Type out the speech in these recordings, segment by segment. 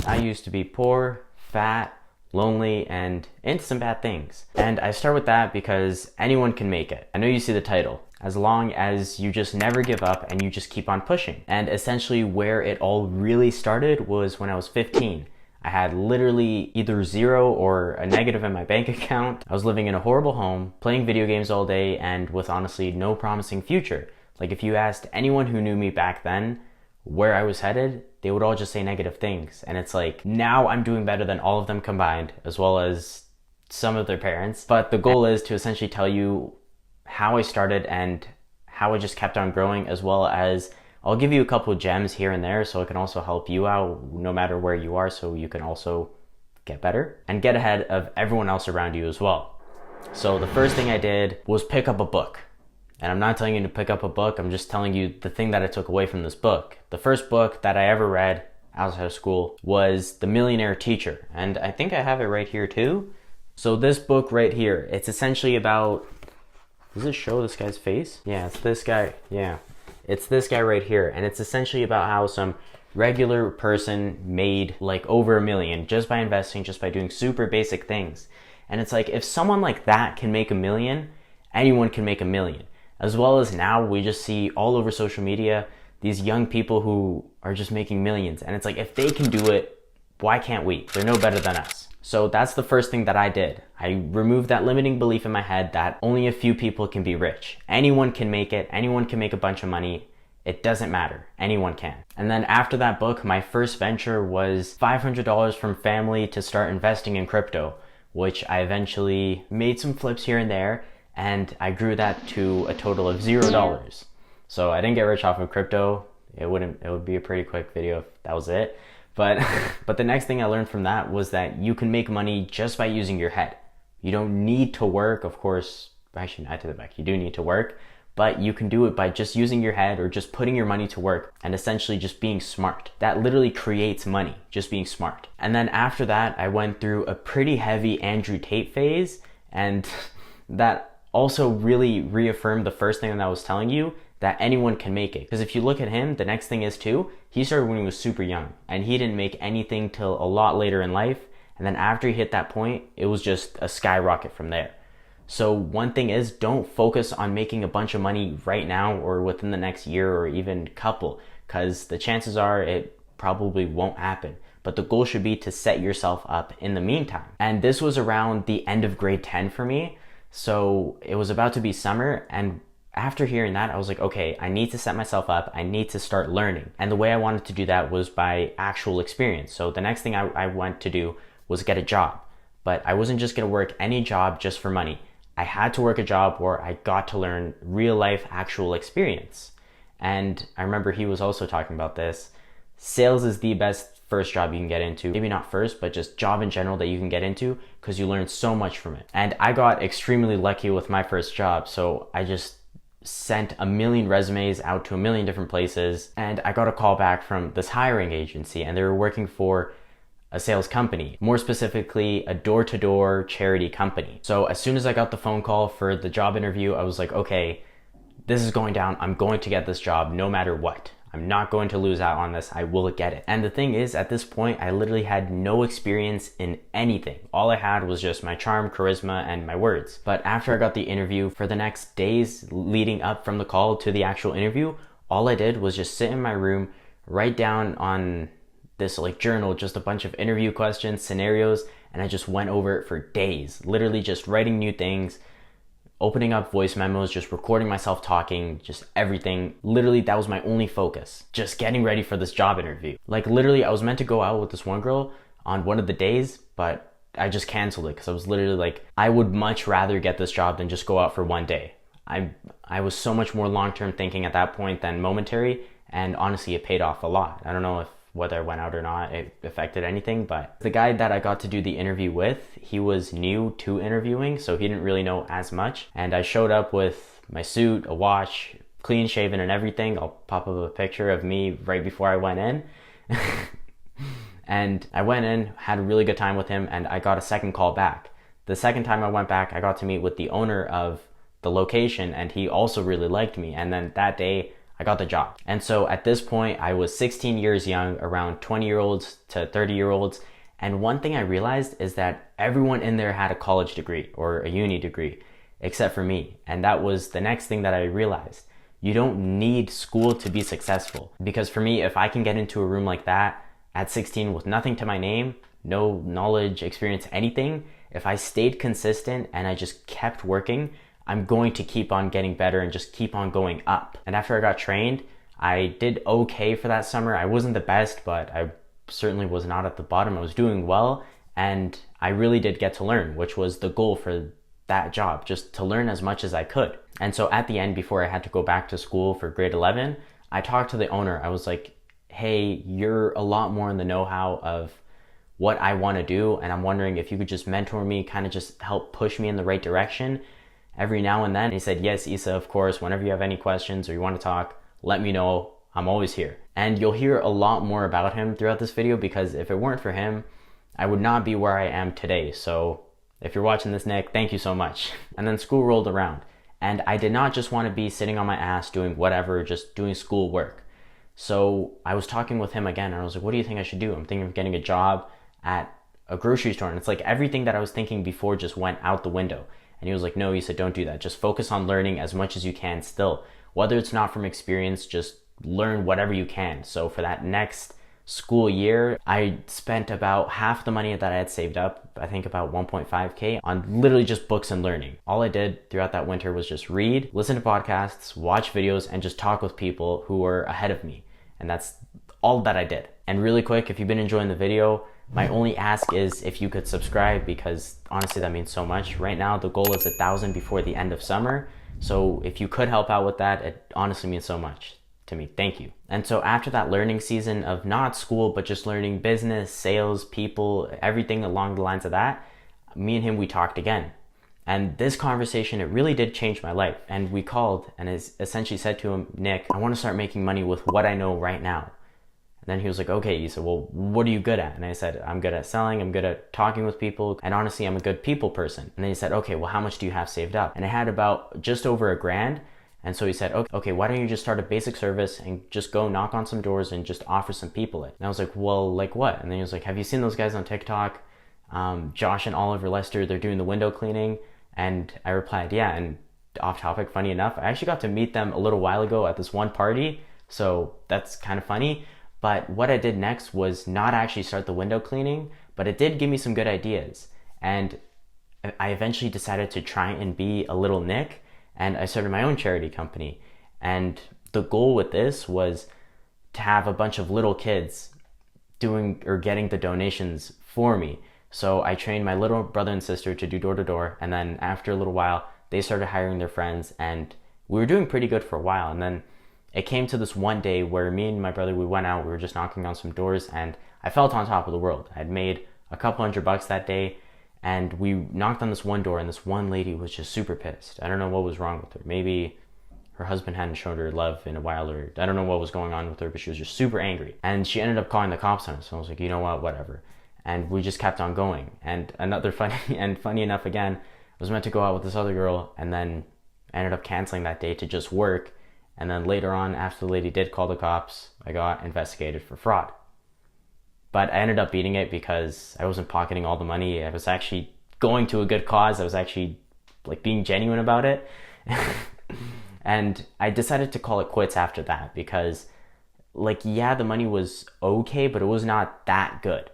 I used to be poor, fat, lonely, and into some bad things. And I start with that because anyone can make it. I know you see the title. As long as you just never give up and you just keep on pushing. And essentially where it all really started was when I was 15. I had literally either zero or a negative in my bank account. I was living in a horrible home, playing video games all day, and with honestly no promising future. Like if you asked anyone who knew me back then where I was headed, they would all just say negative things. And it's like, now I'm doing better than all of them combined, as well as some of their parents. But the goal is to essentially tell you how I started and how I just kept on growing, as well as I'll give you a couple of gems here and there so it can also help you out no matter where you are, so you can also get better and get ahead of everyone else around you as well. So the first thing I did was pick up a book. And I'm not telling you to pick up a book, I'm just telling you the thing that I took away from this book. The first book that I ever read outside of school was The Millionaire Teacher. And I think I have it right here too. So this book right here, it's essentially about, does it show this guy's face? Yeah, it's this guy. Yeah, it's this guy right here. And it's essentially about how some regular person made like over $1 million just by investing, just by doing super basic things. And it's like, if someone like that can make $1 million, anyone can make $1 million. As well as now we just see all over social media these young people who are just making millions. And it's like, if they can do it, why can't we? They're no better than us. So that's the first thing that I did. I removed that limiting belief in my head that only a few people can be rich. Anyone can make it. Anyone can make a bunch of money. It doesn't matter. Anyone can. And then after that book, my first venture was $500 from family to start investing in crypto, which I eventually made some flips here and there. And I grew that to a total of $0. So I didn't get rich off of crypto. It would be a pretty quick video if that was it. But the next thing I learned from that was that you can make money just by using your head. You don't need to work, of course. Actually, not to the back. You do need to work, but you can do it by just using your head or just putting your money to work and essentially just being smart. That literally creates money, just being smart. And then after that, I went through a pretty heavy Andrew Tate phase, and that also really reaffirmed the first thing that I was telling you, that anyone can make it. Because if you look at him, the next thing is too, he started when he was super young and he didn't make anything till a lot later in life. And then after he hit that point, it was just a skyrocket from there. So one thing is, don't focus on making a bunch of money right now or within the next year or even couple, because the chances are it probably won't happen. But the goal should be to set yourself up in the meantime. And this was around the end of grade 10 for me. So it was about to be summer, and after hearing that, I was like, okay, I need to set myself up. I need to start learning. And the way I wanted to do that was by actual experience. So the next thing I went to do was get a job. But I wasn't just gonna work any job just for money. I had to work a job where I got to learn real life actual experience. And I remember he was also talking about this. Sales is the best first job you can get into. Maybe not first, but just job in general that you can get into, because you learn so much from it. And I got extremely lucky with my first job. So I just sent 1 million resumes out to 1 million different places. And I got a call back from this hiring agency, and they were working for a sales company, more specifically a door-to-door charity company. So as soon as I got the phone call for the job interview, I was like, okay, this is going down. I'm going to get this job no matter what. I'm not going to lose out on this. I will get it. And the thing is, at this point, I literally had no experience in anything. All I had was just my charm, charisma, and my words. But after I got the interview, for the next days leading up from the call to the actual interview, all I did was just sit in my room, write down on this like journal just a bunch of interview questions, scenarios, and I just went over it for days, literally just writing new things, opening up voice memos, just recording myself talking, just everything. Literally, that was my only focus, just getting ready for this job interview. Like literally, I was meant to go out with this one girl on one of the days, but I just canceled it because I was literally like, I would much rather get this job than just go out for one day. I was so much more long-term thinking at that point than momentary, and honestly, it paid off a lot. I don't know if whether I went out or not, it affected anything, but the guy that I got to do the interview with, he was new to interviewing, so he didn't really know as much. And I showed up with my suit, a watch, clean shaven and everything. I'll pop up a picture of me right before I went in. And I went in, had a really good time with him, and I got a second call back. The second time I went back, I got to meet with the owner of the location, and he also really liked me. And then that day, I got the job. And so at this point, I was 16 years young, around 20-year-olds to 30-year-olds. And one thing I realized is that everyone in there had a college degree or a uni degree, except for me. And that was the next thing that I realized. You don't need school to be successful. Because for me, if I can get into a room like that at 16 with nothing to my name, no knowledge, experience, anything, if I stayed consistent and I just kept working, I'm going to keep on getting better and just keep on going up. And after I got trained, I did okay for that summer. I wasn't the best, but I certainly was not at the bottom. I was doing well, and I really did get to learn, which was the goal for that job, just to learn as much as I could. And so at the end, before I had to go back to school for grade 11, I talked to the owner. I was like, hey, you're a lot more in the know-how of what I want to do, and I'm wondering if you could just mentor me, kind of just help push me in the right direction every now and then. And he said, yes, Issa, of course, whenever you have any questions or you want to talk, let me know. I'm always here. And you'll hear a lot more about him throughout this video, because if it weren't for him, I would not be where I am today. So if you're watching this, Nick, thank you so much. And then school rolled around, and I did not just want to be sitting on my ass doing whatever, just doing school work. So I was talking with him again, and I was like, what do you think I should do? I'm thinking of getting a job at a grocery store. And it's like everything that I was thinking before just went out the window. And he was like, no, he said, don't do that. Just focus on learning as much as you can still. Whether it's not from experience, just learn whatever you can. So for that next school year, I spent about half the money that I had saved up, I think about 1.5K, on literally just books and learning. All I did throughout that winter was just read, listen to podcasts, watch videos, and just talk with people who were ahead of me. And that's all that I did. And really quick, if you've been enjoying the video, my only ask is if you could subscribe, because honestly that means so much. Right now the goal is 1,000 before the end of summer. So if you could help out with that, it honestly means so much to me. Thank you. And so after that learning season of not school, but just learning business, sales, people, everything along the lines of that, me and him, we talked again. And this conversation, it really did change my life. And we called and essentially said to him, Nick, I want to start making money with what I know right now. Then he was like, okay, Issa, well, what are you good at? And I said, I'm good at selling, I'm good at talking with people, and honestly, I'm a good people person. And then he said, okay, well, how much do you have saved up? And I had about just over $1,000. And so he said, okay, why don't you just start a basic service and just go knock on some doors and just offer some people it? And I was like, well, like what? And then he was like, have you seen those guys on TikTok? Josh and Oliver Lester, they're doing the window cleaning. And I replied, yeah. And off topic, funny enough, I actually got to meet them a little while ago at this one party. So that's kind of funny. But what I did next was not actually start the window cleaning, but it did give me some good ideas. And I eventually decided to try and be a little Nick, and I started my own charity company. And the goal with this was to have a bunch of little kids doing or getting the donations for me. So I trained my little brother and sister to do door to door, and then after a little while, they started hiring their friends, and we were doing pretty good for a while. And then it came to this one day where me and my brother, we went out, we were just knocking on some doors, and I felt on top of the world. I had made a couple $100 that day, and we knocked on this one door, and this one lady was just super pissed. I don't know what was wrong with her. Maybe her husband hadn't showed her love in a while, or I don't know what was going on with her, but she was just super angry. And she ended up calling the cops on us. So I was like, you know what, whatever. And we just kept on going. And another funny enough again, I was meant to go out with this other girl, and then I ended up canceling that day to just work. And then later on, after the lady did call the cops, I got investigated for fraud. But I ended up beating it because I wasn't pocketing all the money. I was actually going to a good cause. I was actually like being genuine about it. And I decided to call it quits after that because like, yeah, the money was okay, but it was not that good.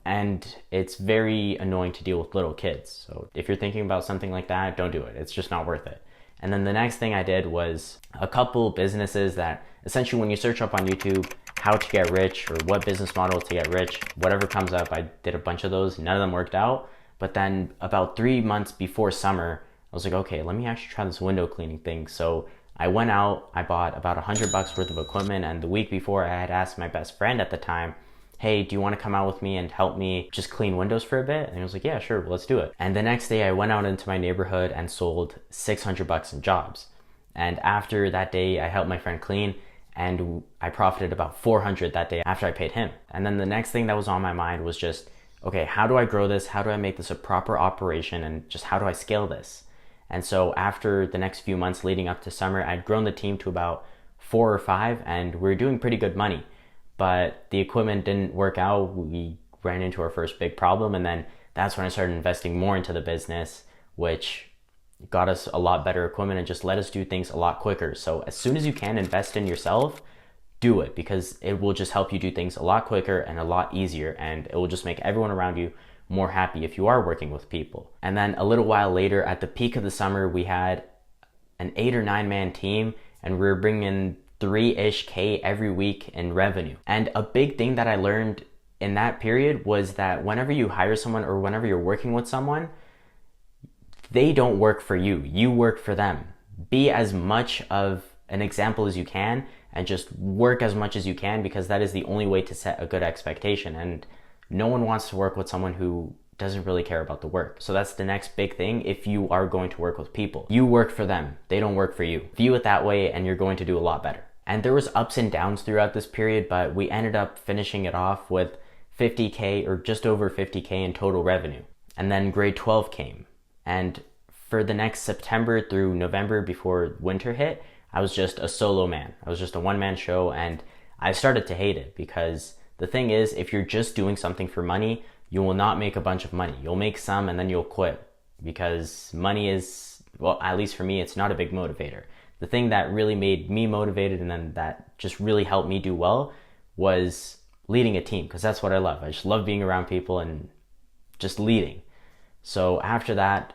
And it's very annoying to deal with little kids. So if you're thinking about something like that, don't do it. It's just not worth it. And then the next thing I did was a couple businesses that essentially when you search up on YouTube, how to get rich or what business model to get rich, whatever comes up, I did a bunch of those. None of them worked out. But then about 3 months before summer, I was like, okay, let me actually try this window cleaning thing. So I went out, I bought about $100 worth of equipment. And the week before I had asked my best friend at the time, hey, do you want to come out with me and help me just clean windows for a bit? And he was like, yeah, sure, let's do it. And the next day I went out into my neighborhood and sold $600 in jobs. And after that day, I helped my friend clean and I profited about $400 that day after I paid him. And then the next thing that was on my mind was just, okay, how do I grow this? How do I make this a proper operation? And just how do I scale this? And so after the next few months leading up to summer, I'd grown the team to about 4 or 5, and we were doing pretty good money. But the equipment didn't work out. We ran into our first big problem, and then that's when I started investing more into the business, which got us a lot better equipment and just let us do things a lot quicker. So as soon as you can invest in yourself, do it, because it will just help you do things a lot quicker and a lot easier, and it will just make everyone around you more happy if you are working with people. And then a little while later, at the peak of the summer, we had an 8 or 9 man team, and we were bringing in 3-ish K every week in revenue. And a big thing that I learned in that period was that whenever you hire someone or whenever you're working with someone, they don't work for you, you work for them. Be as much of an example as you can and just work as much as you can, because that is the only way to set a good expectation. And no one wants to work with someone who doesn't really care about the work. So that's the next big thing. If you are going to work with people, you work for them, they don't work for you. View it that way and you're going to do a lot better. And there was ups and downs throughout this period, but we ended up finishing it off with 50K or just over 50K in total revenue. And then grade 12 came. And for the next September through November before winter hit, I was just a solo man. I was just a one-man show, and I started to hate it, because the thing is, if you're just doing something for money, you will not make a bunch of money. You'll make some and then you'll quit, because money is, well, at least for me, it's not a big motivator. The thing that really made me motivated and then that just really helped me do well was leading a team, because that's what I love. I just love being around people and just leading. So after that,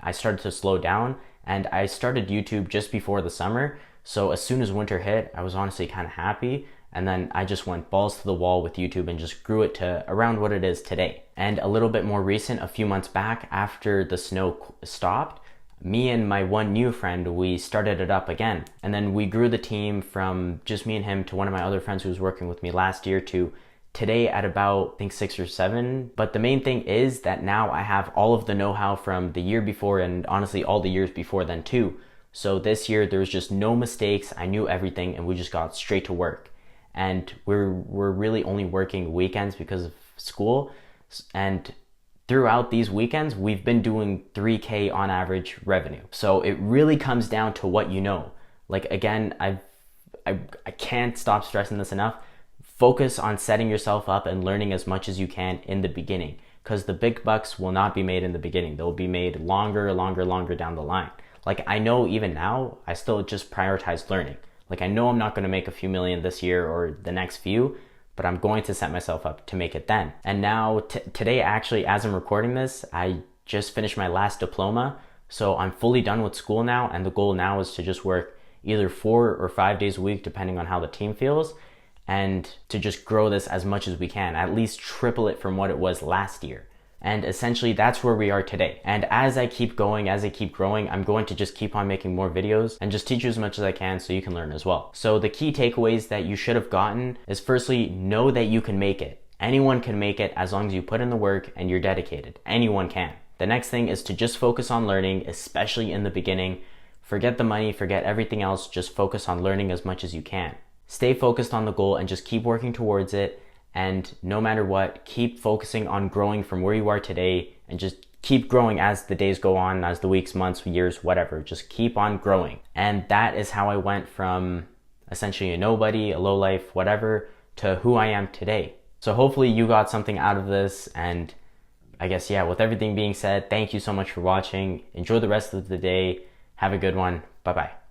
I started to slow down, and I started YouTube just before the summer. So as soon as winter hit, I was honestly kind of happy. And then I just went balls to the wall with YouTube and just grew it to around what it is today. And a little bit more recent, a few months back, after the snow stopped, me and my one new friend, we started it up again. And then we grew the team from just me and him to one of my other friends who was working with me last year to today at about, I think, 6 or 7. But the main thing is that now I have all of the know-how from the year before, and honestly all the years before then too. So this year there was just no mistakes. I knew everything, and we just got straight to work. And we're really only working weekends because of school. And throughout these weekends, we've been doing 3K on average revenue. So it really comes down to what you know. Like, again, I can't stop stressing this enough. Focus on setting yourself up and learning as much as you can in the beginning, because the big bucks will not be made in the beginning. They'll be made longer down the line. Like, I know even now, I still just prioritize learning. Like, I know I'm not going to make a few million this year or the next few, but I'm going to set myself up to make it then. And now today, actually, as I'm recording this, I just finished my last diploma. So I'm fully done with school now. And the goal now is to just work either 4 or 5 days a week, depending on how the team feels, and to just grow this as much as we can, at least triple it from what it was last year. And essentially that's where we are today. And as I keep going, as I keep growing, I'm going to just keep on making more videos and just teach you as much as I can so you can learn as well. So the key takeaways that you should have gotten is, firstly, know that you can make it. Anyone can make it as long as you put in the work and you're dedicated. Anyone can. The next thing is to just focus on learning, especially in the beginning. Forget the money, forget everything else, just focus on learning as much as you can. Stay focused on the goal and just keep working towards it. And no matter what, keep focusing on growing from where you are today, and just keep growing as the days go on, as the weeks, months, years, whatever. Just keep on growing. And that is how I went from essentially a nobody, a lowlife, whatever, to who I am today. So hopefully you got something out of this. And I guess, yeah, with everything being said, thank you so much for watching. Enjoy the rest of the day. Have a good one. Bye-bye.